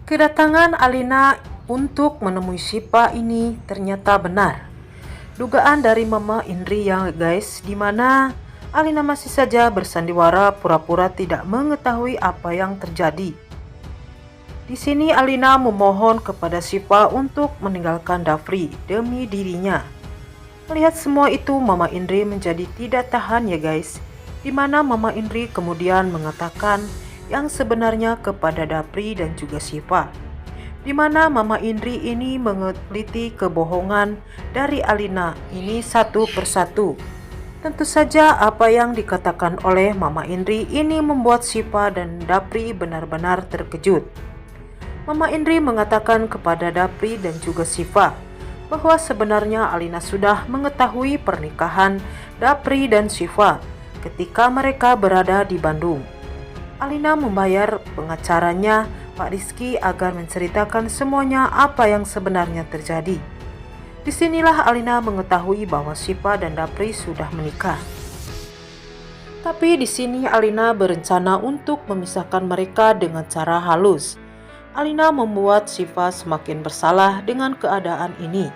Kedatangan Alina untuk menemui Syifa ini ternyata benar. Dugaan dari Mama Indri ya guys, dimana Alina masih saja bersandiwara pura-pura tidak mengetahui apa yang terjadi. Di sini Alina memohon kepada Syifa untuk meninggalkan Dapri demi dirinya. Melihat semua itu, Mama Indri menjadi tidak tahan ya guys, dimana Mama Indri kemudian mengatakan yang sebenarnya kepada Dapri dan juga Syifa, dimana Mama Indri ini meneliti kebohongan dari Alina ini satu persatu. Tentu saja apa yang dikatakan oleh Mama Indri ini membuat Syifa dan Dapri benar-benar terkejut. Mama Indri mengatakan kepada Dapri dan juga Syifa bahwa sebenarnya Alina sudah mengetahui pernikahan Dapri dan Syifa ketika mereka berada di Bandung. Alina membayar pengacaranya Pak Rizky agar menceritakan semuanya apa yang sebenarnya terjadi. Disinilah Alina mengetahui bahwa Syifa dan Dapri sudah menikah. Tapi di sini Alina berencana untuk memisahkan mereka dengan cara halus. Alina membuat Syifa semakin bersalah dengan keadaan ini.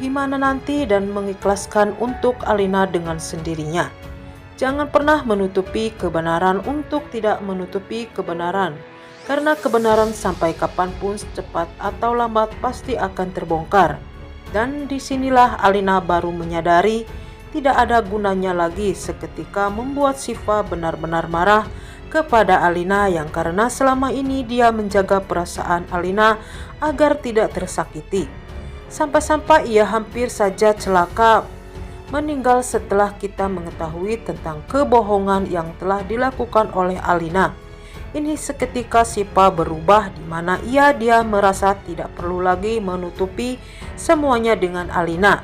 Gimana nanti dan mengikhlaskan untuk Alina dengan sendirinya. Jangan pernah menutupi kebenaran untuk tidak menutupi kebenaran. Karena kebenaran sampai kapanpun cepat atau lambat pasti akan terbongkar. Dan disinilah Alina baru menyadari tidak ada gunanya lagi seketika membuat Syifa benar-benar marah kepada Alina yang karena selama ini dia menjaga perasaan Alina agar tidak tersakiti. Sampai-sampai ia hampir saja celaka meninggal setelah kita mengetahui tentang kebohongan yang telah dilakukan oleh Alina. Ini seketika Syifa berubah di mana dia merasa tidak perlu lagi menutupi semuanya dengan Alina.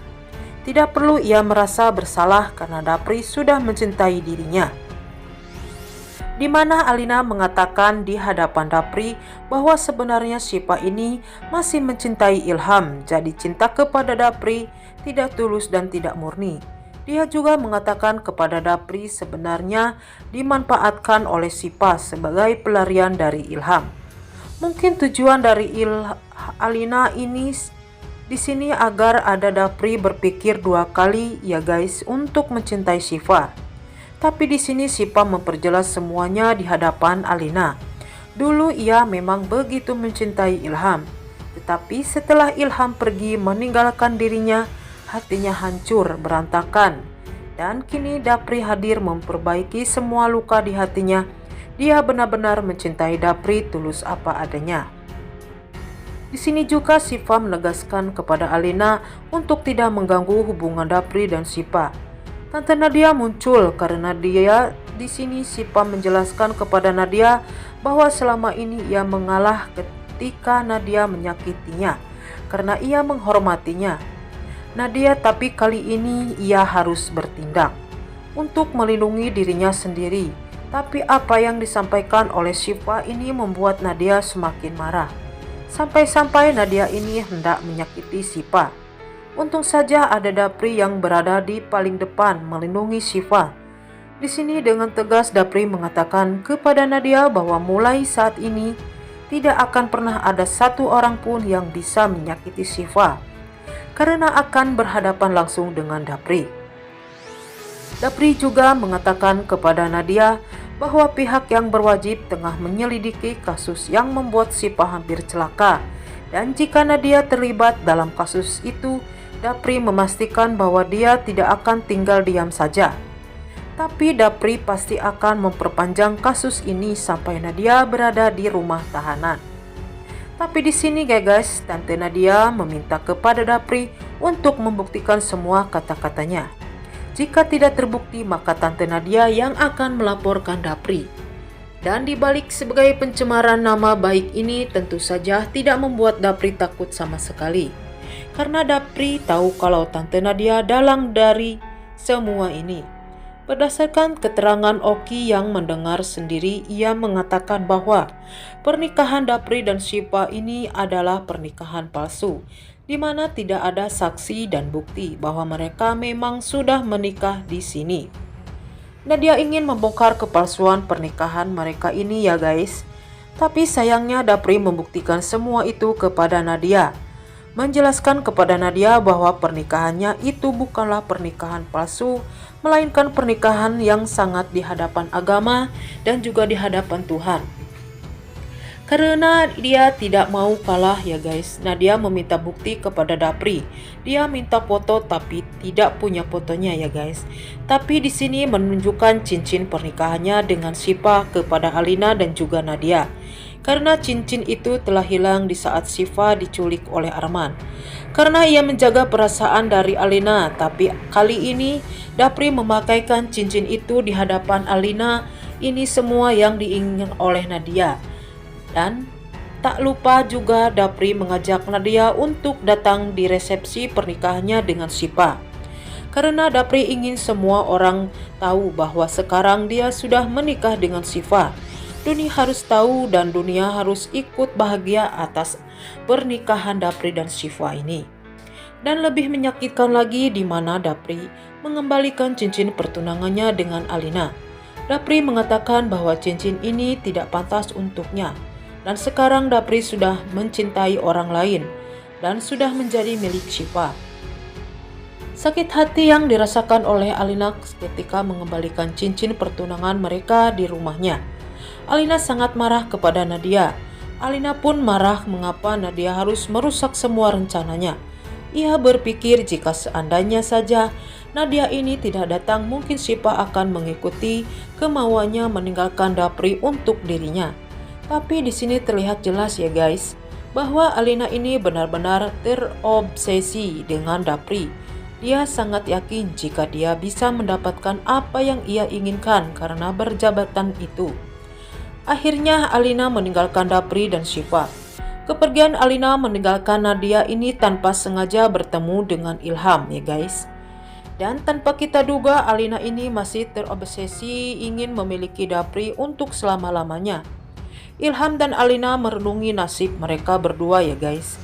Tidak perlu ia merasa bersalah karena Dapri sudah mencintai dirinya. Di mana Alina mengatakan di hadapan Dapri bahwa sebenarnya Syifa ini masih mencintai Ilham, jadi cinta kepada Dapri tidak tulus dan tidak murni. Dia juga mengatakan kepada Dapri sebenarnya dimanfaatkan oleh Syifa sebagai pelarian dari Ilham. Mungkin tujuan dari Alina ini di sini agar ada Dapri berpikir dua kali ya guys untuk mencintai Syifa. Tapi di sini Syifa memperjelas semuanya di hadapan Alina. Dulu ia memang begitu mencintai Ilham, tetapi setelah Ilham pergi meninggalkan dirinya, hatinya hancur berantakan. Dan kini Dapri hadir memperbaiki semua luka di hatinya. Dia benar-benar mencintai Dapri tulus apa adanya. Di sini juga Syifa menegaskan kepada Alina untuk tidak mengganggu hubungan Dapri dan Syifa. Tante Nadia muncul karena dia di sini Syifa menjelaskan kepada Nadia bahwa selama ini ia mengalah ketika Nadia menyakitinya karena ia menghormatinya. Nadia tapi kali ini ia harus bertindak untuk melindungi dirinya sendiri. Tapi apa yang disampaikan oleh Syifa ini membuat Nadia semakin marah. Sampai-sampai Nadia ini hendak menyakiti Syifa. Untung saja ada Dapri yang berada di paling depan melindungi Syifa. Di sini dengan tegas Dapri mengatakan kepada Nadia bahwa mulai saat ini tidak akan pernah ada satu orang pun yang bisa menyakiti Syifa karena akan berhadapan langsung dengan Dapri. Dapri juga mengatakan kepada Nadia bahwa pihak yang berwajib tengah menyelidiki kasus yang membuat Syifa hampir celaka, dan jika Nadia terlibat dalam kasus itu, Dapri memastikan bahwa dia tidak akan tinggal diam saja. Tapi Dapri pasti akan memperpanjang kasus ini sampai Nadia berada di rumah tahanan. Tapi di sini guys, Tante Nadia meminta kepada Dapri untuk membuktikan semua kata-katanya. Jika tidak terbukti, maka Tante Nadia yang akan melaporkan Dapri. Dan dibalik sebagai pencemaran nama baik ini tentu saja tidak membuat Dapri takut sama sekali. Karena Dapri tahu kalau Tante Nadia dalang dari semua ini. Berdasarkan keterangan Oki yang mendengar sendiri, ia mengatakan bahwa pernikahan Dapri dan Syifa ini adalah pernikahan palsu, di mana tidak ada saksi dan bukti bahwa mereka memang sudah menikah di sini. Nadia ingin membongkar kepalsuan pernikahan mereka ini ya guys. Tapi sayangnya Dapri membuktikan semua itu kepada Nadia. Menjelaskan kepada Nadia bahwa pernikahannya itu bukanlah pernikahan palsu, melainkan pernikahan yang sangat di hadapan agama dan juga di hadapan Tuhan. Karena dia tidak mau kalah ya guys, Nadia meminta bukti kepada Dapri. Dia minta foto tapi tidak punya fotonya ya guys. Tapi di sini menunjukkan cincin pernikahannya dengan Syifa kepada Alina dan juga Nadia. Karena cincin itu telah hilang di saat Syifa diculik oleh Arman. Karena ia menjaga perasaan dari Alina, tapi kali ini Dapri memakaikan cincin itu di hadapan Alina. Ini semua yang diinginkan oleh Nadia. Dan tak lupa juga Dapri mengajak Nadia untuk datang di resepsi pernikahannya dengan Syifa. Karena Dapri ingin semua orang tahu bahwa sekarang dia sudah menikah dengan Syifa. Dunia harus tahu dan dunia harus ikut bahagia atas pernikahan Dapri dan Syifa ini. Dan lebih menyakitkan lagi di mana Dapri mengembalikan cincin pertunangannya dengan Alina. Dapri mengatakan bahwa cincin ini tidak pantas untuknya. Dan sekarang Dapri sudah mencintai orang lain dan sudah menjadi milik Syifa. Sakit hati yang dirasakan oleh Alina ketika mengembalikan cincin pertunangan mereka di rumahnya. Alina sangat marah kepada Nadia. Alina pun marah mengapa Nadia harus merusak semua rencananya. Ia berpikir jika seandainya saja Nadia ini tidak datang, mungkin Syifa akan mengikuti kemauannya meninggalkan Dapri untuk dirinya. Tapi di sini terlihat jelas ya guys, bahwa Alina ini benar-benar terobsesi dengan Dapri. Dia sangat yakin jika dia bisa mendapatkan apa yang ia inginkan karena berjabatan itu. Akhirnya Alina meninggalkan Dapri dan Syifa. Kepergian Alina meninggalkan Nadia ini tanpa sengaja bertemu dengan Ilham ya guys. Dan tanpa kita duga Alina ini masih terobsesi ingin memiliki Dapri untuk selama-lamanya. Ilham dan Alina merenungi nasib mereka berdua ya guys.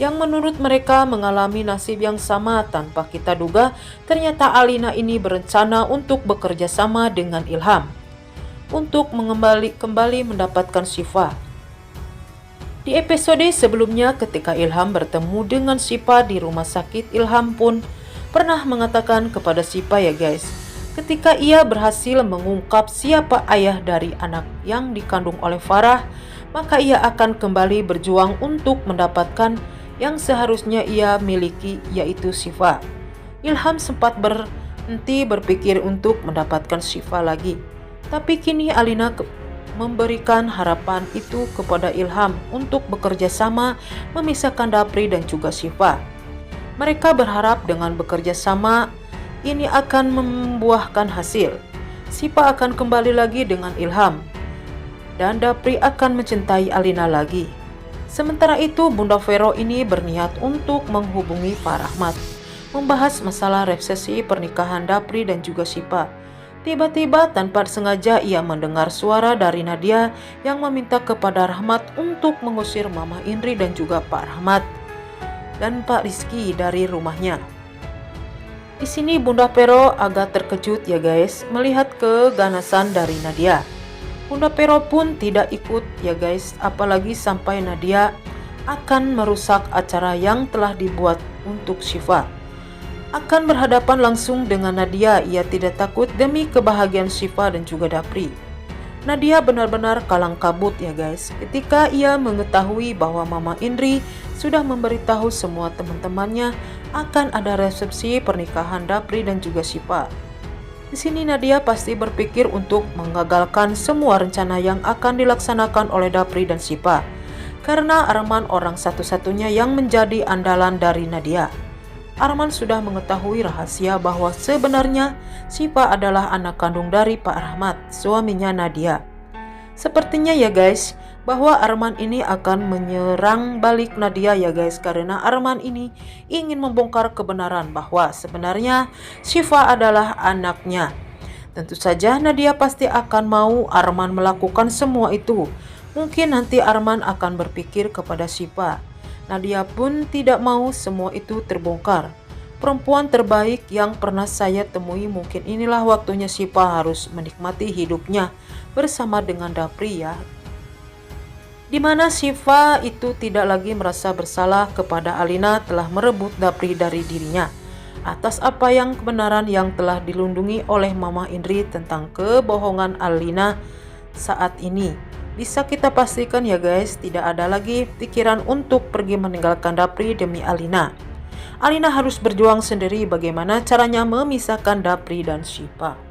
Yang menurut mereka mengalami nasib yang sama tanpa kita duga, ternyata Alina ini berencana untuk bekerja sama dengan Ilham untuk kembali mendapatkan Syifa. Di episode sebelumnya ketika Ilham bertemu dengan Syifa di rumah sakit, Ilham pun pernah mengatakan kepada Syifa ya guys, ketika ia berhasil mengungkap siapa ayah dari anak yang dikandung oleh Farah, maka ia akan kembali berjuang untuk mendapatkan yang seharusnya ia miliki, yaitu Syifa. Ilham sempat berhenti berpikir untuk mendapatkan Syifa lagi. Tapi kini Alina memberikan harapan itu kepada Ilham untuk bekerja sama memisahkan Dapri dan juga Syifa. Mereka berharap dengan bekerja sama ini akan membuahkan hasil. Syifa akan kembali lagi dengan Ilham dan Dapri akan mencintai Alina lagi. Sementara itu Bunda Vero ini berniat untuk menghubungi Pak Rahmat, membahas masalah resepsi pernikahan Dapri dan juga Syifa. Tiba-tiba tanpa sengaja ia mendengar suara dari Nadia yang meminta kepada Rahmat untuk mengusir Mama Indri dan juga Pak Rahmat dan Pak Rizky dari rumahnya. Di sini Bunda Vero agak terkejut ya guys melihat keganasan dari Nadia. Bunda Vero pun tidak ikut ya guys, apalagi sampai Nadia akan merusak acara yang telah dibuat untuk Syifa. Akan berhadapan langsung dengan Nadia, ia tidak takut demi kebahagiaan Syifa dan juga Dapri. Nadia benar-benar kalang kabut ya guys ketika ia mengetahui bahwa Mama Indri sudah memberitahu semua teman-temannya akan ada resepsi pernikahan Dapri dan juga Syifa. Di sini Nadia pasti berpikir untuk menggagalkan semua rencana yang akan dilaksanakan oleh Dapri dan Syifa, karena Arman orang satu-satunya yang menjadi andalan dari Nadia. Arman sudah mengetahui rahasia bahwa sebenarnya Syifa adalah anak kandung dari Pak Rahmat, suaminya Nadia. Sepertinya ya guys, bahwa Arman ini akan menyerang balik Nadia ya guys, karena Arman ini ingin membongkar kebenaran bahwa sebenarnya Syifa adalah anaknya. Tentu saja Nadia pasti akan mau Arman melakukan semua itu. Mungkin nanti Arman akan berpikir kepada Syifa. Nadia pun tidak mau semua itu terbongkar. Perempuan terbaik yang pernah saya temui, mungkin inilah waktunya Syifa harus menikmati hidupnya bersama dengan Dapri ya. di mana Syifa itu tidak lagi merasa bersalah kepada Alina telah merebut Dapri dari dirinya atas apa yang kebenaran yang telah dilindungi oleh Mama Indri tentang kebohongan Alina saat ini. Bisa kita pastikan ya guys, tidak ada lagi pikiran untuk pergi meninggalkan Dapri demi Alina. Alina harus berjuang sendiri bagaimana caranya memisahkan Dapri dan Syifa.